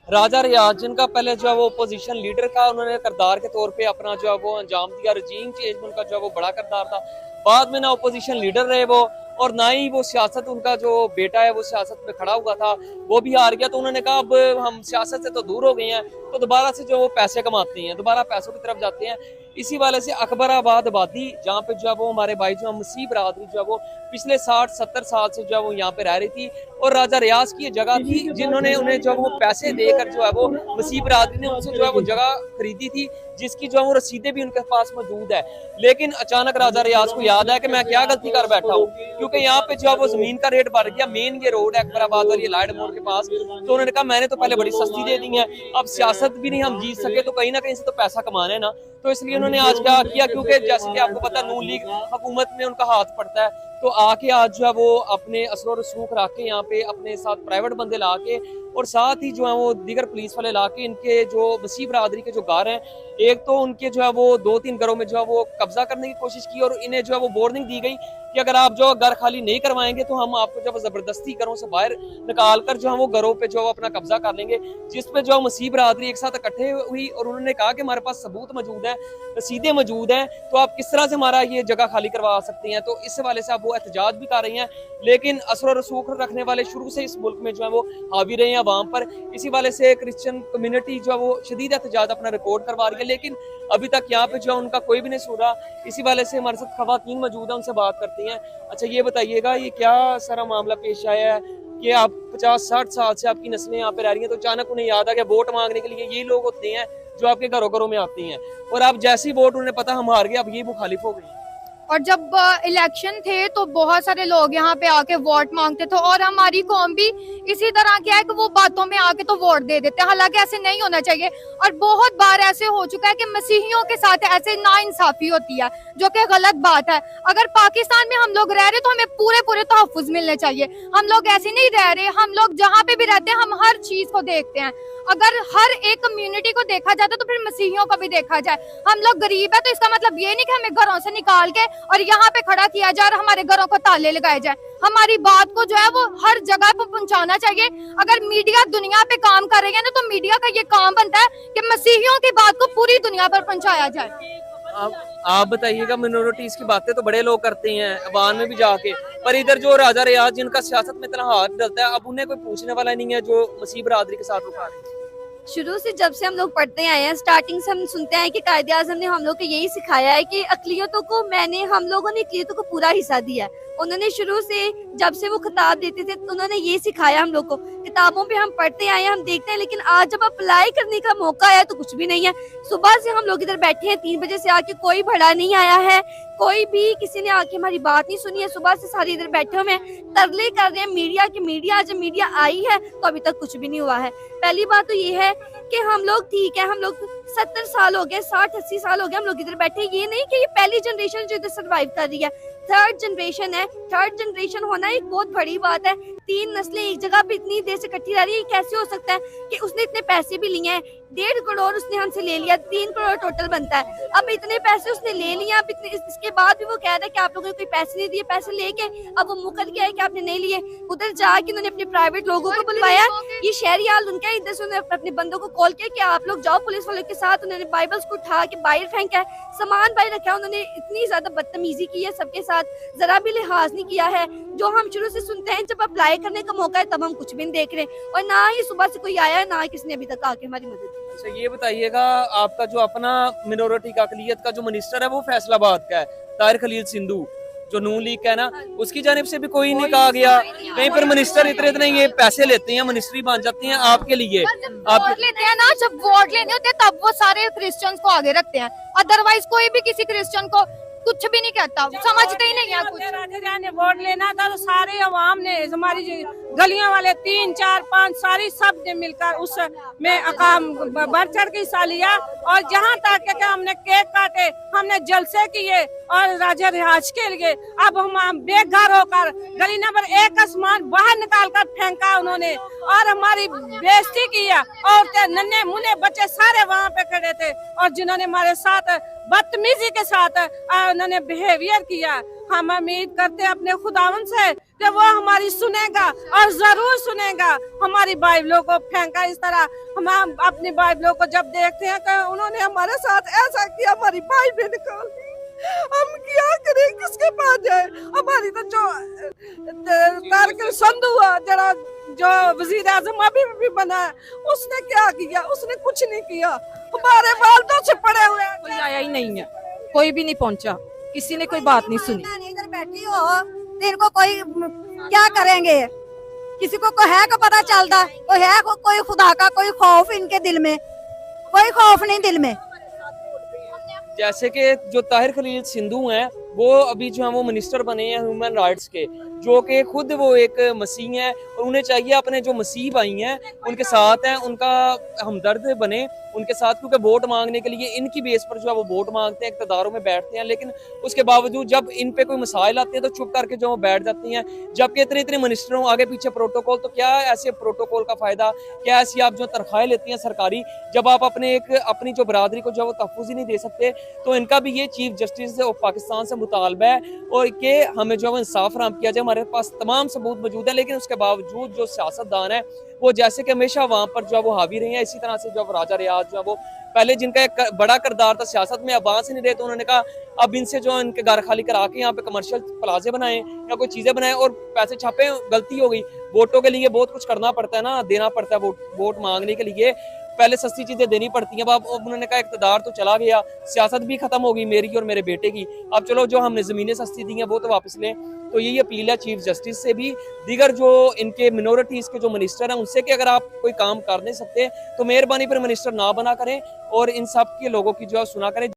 राजा रियाज जिनका पहले जो है वो अपोजिशन लीडर का उन्होंने किरदार के तौर पे अपना जो है वो अंजाम दिया, रजीम चेंज में उनका जो है वो बड़ा किरदार था। बाद में ना अपोजिशन लीडर रहे वो, और ना ही वो सियासत, उनका जो बेटा है वो सियासत में खड़ा हुआ था, वो भी हार गया। तो उन्होंने कहा अब हम सियासत से तो दूर हो गए हैं, तो दोबारा से जो वो पैसे कमाते हैं, दोबारा पैसों की तरफ जाते हैं। इसी वाले से अकबराबाद आबादी जहाँ पे जो है वो हमारे भाई जो मसीह बरादरी जो है वो पिछले 60-70 साल से जो है वो यहाँ पे रह रही थी, और राजा रियाज की ये जगह थी जिन्होंने उन्हें जो वो पैसे देकर जो है वो मसीह बरादरी ने उनसे जो है वो जगह खरीदी थी, जिसकी जो है वो रसीदें भी उनके पास मौजूद है। लेकिन अचानक राजा रियाज को याद है कि मैं क्या गलती कर बैठा हूँ, क्योंकि यहाँ पे जो है वो जमीन का रेट बढ़ गया। मेन ये रोड है अकबराबाद और ये लाइट मोड़ के पास, तो उन्होंने कहा मैंने तो पहले बड़ी सस्ती दे दी है, अब सियासत भी नहीं हम जीत सके तो कहीं ना कहीं से तो पैसा कमाना है ना। तो इसलिए उन्होंने आज क्या किया, क्योंकि जैसे कि आपको पता है नून लीग हुकूमत में उनका हाथ पड़ता है, तो आके आज जो है वो अपने असर रसूख रख के यहाँ पे अपने साथ प्राइवेट बंदे ला के, और साथ ही जो है वो दीगर पुलिस वाले ला के इनके जो मसीह बरादरी के जो घर हैं, एक तो उनके जो है वो 2-3 घरों में जो है वो कब्जा करने की कोशिश की, और इन्हें जो है वो वार्निंग दी गई कि अगर आप जो घर खाली नहीं करवाएंगे तो हम आपको जब जबरदस्ती घरों से बाहर निकाल कर जो है वो घरों पे जो अपना कब्जा कर लेंगे। जिस पे जो मसीह बरादरी एक साथ इकट्ठे हुई, और उन्होंने कहा कि हमारे पास सबूत मौजूद है, रसीदें मौजूद हैं, तो आप किस तरह से हमारा ये जगह खाली करवा सकते हैं। तो इस वाले से आप वो एहतजाज भी कर रही हैं, लेकिन असर रसूख रखने वाले शुरू से इस मुल्क में जो है वो हावी रहे हैं अवाम पर। इसी वाले से क्रिश्चियन कम्युनिटी जो है वो शदीद एहतजाज अपना रिकॉर्ड करवा रही है, लेकिन अभी तक यहाँ पे जो है उनका कोई भी नहीं सुन रहा। इसी वाले से हमारे साथ खवातीन मौजूद है, उनसे बात करती हैं। अच्छा ये बताइएगा, ये क्या सारा मामला पेश आया है कि आप 50-60 साल से आपकी नस्लें यहाँ पे रह रही हैं, तो अचानक उन्हें याद आ गया वोट मांगने के लिए यही लोग होते हैं जो आपके घरों घरों में आते हैं, और आप जैसे ही वोट उन्हें पता हम हार गए, अब ये मुखालिफ हो गए। और जब इलेक्शन थे तो बहुत सारे लोग यहाँ पे आके वोट मांगते थे, और हमारी कौम भी इसी तरह क्या है कि वो बातों में आके तो वोट दे देते हैं, हालांकि ऐसे नहीं होना चाहिए। और बहुत बार ऐसे हो चुका है कि मसीहियों के साथ ऐसे नाइंसाफी होती है, जो कि गलत बात है। अगर पाकिस्तान में हम लोग रह रहे तो हमें पूरे पूरे तहफ्फुज़ मिलने चाहिए। हम लोग ऐसे नहीं रह रहे, हम लोग जहाँ पे भी रहते हैं हम हर चीज को देखते हैं। अगर हर एक कम्युनिटी को देखा जाता तो फिर मसीहियों को भी देखा जाए। हम लोग गरीब है तो इसका मतलब ये नहीं कि हमें घरों से निकाल के और यहाँ पे खड़ा किया जाए और हमारे घरों को ताले लगाए जाए। हमारी बात को जो है वो हर जगह पर पहुंचाना चाहिए। अगर मीडिया दुनिया पे काम कर रही है ना, तो मीडिया का ये काम बनता है कि मसीहियों की बात को पूरी दुनिया पर पहुंचाया जाए। आप बताइएगा, मिनोरिटीज की बातें तो बड़े लोग करते हैं अवान में भी जाके, पर इधर जो राजा रियाज जिनका सियासत में इतना हाथ डलता है, अब उन्हें कोई पूछने वाला नहीं है जो मसीह बरादरी के साथ रुका रहे हैं। शुरू से जब से हम लोग पढ़ते आए हैं, स्टार्टिंग से हम सुनते हैं कि कायदे आज़म ने हम लोग को यही सिखाया है कि अक़लियतों को हम लोगों ने अक़लियतों को पूरा हिस्सा दिया है। उन्होंने शुरू से जब से वो खिताब देते थे तो उन्होंने ये सिखाया हम लोग को। किताबों पे हम पढ़ते आए हैं, हम देखते हैं, लेकिन आज जब अप्लाई करने का मौका आया तो कुछ भी नहीं है। सुबह से हम लोग इधर बैठे हैं, 3 बजे से आके कोई भड़ा नहीं आया है, कोई भी किसी ने आके हमारी बात नहीं सुनी है। सुबह से सारे इधर बैठे हुए हैं, तरले कर रहे हैं मीडिया की। मीडिया जब मीडिया आई है तो अभी तक कुछ भी नहीं हुआ है। पहली बात तो ये है कि हम लोग ठीक है, हम लोग 70 साल हो गए, 60-80 साल हो गए हम लोग इधर बैठे। ये नहीं कि ये पहली जनरेशन जो इधर सर्वाइव कर रही है, थर्ड जनरेशन है। थर्ड जनरेशन होना एक बहुत बड़ी बात है। 3 नस्लें एक जगह पे इतनी देर से इकट्ठी रह रही है, कैसे हो सकता है कि उसने इतने पैसे भी लिए हैं? 1.5 करोड़ उसने हमसे ले लिया, 3 करोड़ टोटल बनता है। अब इतने पैसे उसने ले लिए, अब इतने इसके बाद भी वो कह रहा है कि आप लोगों ने कोई पैसे नहीं दिए। पैसे लेके अब वो मुकर गया है कि आपने नहीं लिए। उधर जाके उन्होंने अपने प्राइवेट लोगों को बुलवाया। ये शहरी हाल उनका है। इधर से उन्होंने अपने बंदों को कॉल किया कि आप लोग जाओ पुलिस वालों के साथ। उन्होंने बाइबल्स को उठा के बाहर फेंका है, सामान बाहर रखा है। उन्होंने इतनी ज्यादा बदतमीजी की है सबके साथ, जरा भी लिहाज नहीं किया है। जो हम शुरू से सुनते हैं, जब अप्लाई करने का मौका है तब हम कुछ भी नहीं देख रहे, और ना ही सुबह से कोई आया, ना किसी ने अभी तक आके हमारी मदद की। अच्छा ये बताइएगा, आपका जो अपना मिनोरिटी का अकलियत का जो मिनिस्टर है वो फैसलाबाद का है, ताहिर खलील सिंधु, जो नून लीग का है ना, उसकी जानिब से भी कोई नहीं कहा गया कहीं पर मिनिस्टर इतने ये पैसे लेते हैं, मिनिस्ट्री बन जाती है आपके लिए। आप लेते हैं ना, जब वोट लेने होते हैं तब वो सारे क्रिश्चियंस को आगे रखते हैं, अदरवाइज कोई भी किसी क्रिश्चियन को कुछ भी नहीं कहता, समझते ही नहीं है कुछ। ने वोट लेना था तो सारे अवाम ने, हमारी गलियों वाले 3, 4, 5 सारी सब ने मिलकर उस में अकाम बढ़ चढ़ के हिस्सा लिया। और जहाँ तक कि हमने केक काटे, हमने जलसे किए और राजा रियाज के लिए अब हम बेघर होकर गली नंबर 1 का सामान बाहर निकाल कर फेंका उन्होंने, और हमारी बेइज्जती किया। औरतें, नन्हे मुन्ने बच्चे सारे वहाँ पे खड़े थे, और जिन्होंने हमारे साथ बदतमीजी के साथ उन्होंने बिहेवियर किया। हम उम्मीद करते हैं अपने खुदावन से कि वो हमारी सुनेगा और जरूर सुनेगा। हमारी बाइबलों को फेंका इस तरह, हम अपनी बाइबलों को जब देखते हैं कि उन्होंने हमारे साथ ऐसा किया, हमारी बाइबलें निकाल दी, हम क्या करें, किसके पास जाए? हमारी तो जो तारक संधू है, जरा जो वजीर आजम अभी भी बना है, उसने क्या किया? उसने कुछ नहीं किया। हमारे वालदों से पड़े हुए हैं। कोई आया ही नहीं है, कोई भी नहीं पहुंचा, किसी ने कोई बात नहीं सुनी। इधर बैठी हो तो इनको कोई क्या करेंगे? किसी को है को पता चलता? कोई है कोई खुदा का कोई खौफ इनके दिल में? कोई खौफ नहीं दिल में। जैसे कि जो ताहिर खलील सिंधु हैं, वो अभी जो है वो मिनिस्टर बने हैं ह्यूमन राइट्स के, जो कि खुद वो एक मसीह हैं और उन्हें चाहिए अपने जो मसीह भाई हैं उनके साथ हैं, उनका हमदर्द बने उनके साथ, क्योंकि वोट मांगने के लिए इनकी बेस पर जो है वो वोट मांगते हैं, इक़्तिदारों में बैठते हैं, लेकिन उसके बावजूद जब इन पे कोई मसाइल आते हैं तो चुप करके जो बैठ जाती हैं। जबकि इतने इतने मिनिस्टरों आगे पीछे प्रोटोकॉल, तो क्या ऐसे प्रोटोकॉल का फायदा? क्या ऐसी आप जो तनख्वाहें लेती हैं सरकारी, जब आप अपनी जो बरादरी को जो वो तहफ़्फ़ुज़ ही नहीं दे सकते? तो इनका भी ये चीफ जस्टिस से और पाकिस्तान से मुतालबा है और कि हमें जो है इंसाफ फराहम किया जाए। हमारे पास तमाम सबूत मौजूद है, लेकिन उसके बावजूद जो सियासतदान है वो जैसे कि हमेशा वहां पर जो है वो हावी रहे हैं, इसी तरह से जो राजा रियाज जो है वो पहले जिनका एक बड़ा किरदार था सियासत में, अब वहां से नहीं रहे, तो उन्होंने कहा अब इनसे जो इनके घर खाली करा के यहाँ पे कमर्शियल प्लाजे बनाए या कोई चीजें बनाए और पैसे छापे। गलती हो गई, वोटों के लिए बहुत कुछ करना पड़ता है ना, देना पड़ता है वोट मांगने के लिए, पहले सस्ती चीजें देनी पड़ती हैं। अब उन्होंने कहा इक़्तिदार तो चला गया, सियासत भी खत्म हो गई मेरी और मेरे बेटे की, अब चलो जो हमने जमीनें सस्ती दी हैं वो तो वापस लें। तो यही अपील है चीफ जस्टिस से भी, दीगर जो इनके मिनोरिटीज के जो मिनिस्टर हैं उनसे, कि अगर आप कोई काम कर नहीं सकते तो मेहरबानी पर मिनिस्टर ना बना करें और इन सब के लोगों की जो सुना करें।